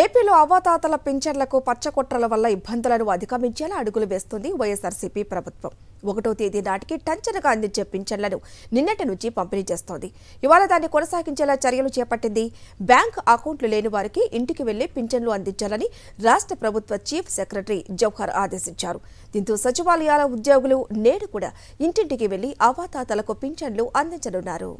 ఏపీలో అవ్వాతాతల పింఛన్లకు పచ్చకొట్రల వల్ల ఇబ్బందులను అధిగమించేలా అడుగులు వేస్తుంది వైఎస్ఆర్సీపీ ప్రభుత్వం. 1వ తేదీ నాటికి టంచనగా అందించే పింఛన్లను నిన్నటి నుంచి పంపిణీ చేస్తోంది. ఇవాళ దాన్ని కొనసాగించేలా చర్యలు చేపట్టింది. బ్యాంక్ అకౌంట్లు లేని వారికి ఇంటికి వెళ్లి పింఛన్లు అందించాలని రాష్ట్ర ప్రభుత్వ చీఫ్ సెక్రటరీ జవహర్ ఆదేశించారు. దీంతో సచివాలయాల ఉద్యోగులు నేడు కూడా ఇంటింటికి వెళ్లి అవ్వాతాతలకు పింఛన్లు అందించనున్నారు.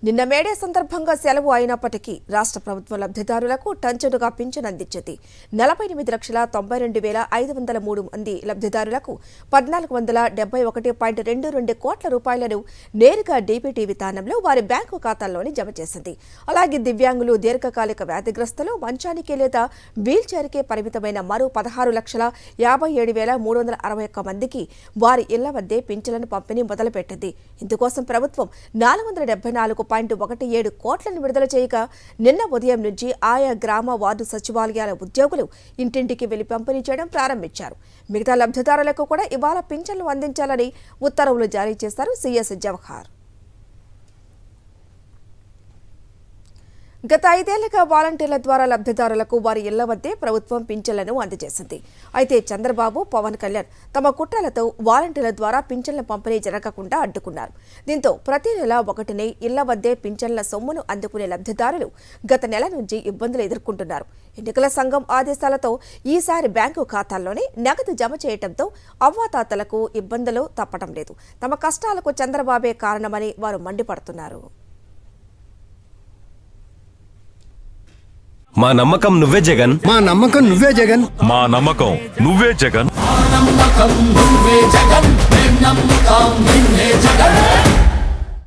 నిన్న మేడే సందర్భంగా సెలవు అయినప్పటికీ రాష్ట్ర ప్రభుత్వ లబ్ధిదారులకు టంచనుగా పింఛన్ అందించింది. 48,92,503 మంది లబ్ధిదారులకు 1,471.22 కోట్ల రూపాయలను నేరుగా డీబీటీ విధానంలో వారి బ్యాంకు ఖాతాల్లోనే జమ చేసింది. అలాగే దివ్యాంగులు, దీర్ఘకాలిక వ్యాధిగ్రస్తులు, మంచానికి లేదా వీల్ చైర్కే పరిమితమైన మరో 16,57,361 మందికి వారి ఇళ్ల వద్దే పింఛన్లను పంపిణీ మొదలుపెట్టింది. ఇందుకోసం ప్రభుత్వం 474.17 కోట్లను విడుదల చేయగా నిన్న ఉదయం నుంచి ఆయా గ్రామ వార్డు సచివాలయాల ఉద్యోగులు ఇంటింటికి వెళ్లి పంపిణీ చేయడం ప్రారంభించారు. మిగతా లబ్ధిదారులకు కూడా ఇవాళ పింఛన్లు అందించాలని ఉత్తర్వులు జారీ చేశారు సీఎస్ జవహర్. గత 5 ఏళ్లుగా వాలంటీర్ల ద్వారా లబ్ధిదారులకు వారి ఇళ్ల వద్దే ప్రభుత్వం పింఛన్లను అందజేసింది. అయితే చంద్రబాబు, పవన్ కళ్యాణ్ తమ కుట్రలతో వాలంటీర్ల ద్వారా పింఛన్ల పంపిణీ జరగకుండా అడ్డుకున్నారు. దీంతో ప్రతి నెల 1నే ఇళ్ల వద్దే పింఛన్ల సొమ్మును అందుకునే లబ్ధిదారులు గత నెల నుంచి ఇబ్బందులు ఎదుర్కొంటున్నారు. ఎన్నికల సంఘం ఆదేశాలతో ఈసారి బ్యాంకు ఖాతాల్లోనే నగదు జమ చేయడంతో అవ్వాతాతలకు ఇబ్బందులు తప్పడం లేదు. తమ కష్టాలకు చంద్రబాబే కారణమని వారు మండిపడుతున్నారు. మా నమ్మకం నువ్వే జగన్, మా నమ్మకం నువ్వే జగన్, మా నమ్మకం నువ్వే జగన్.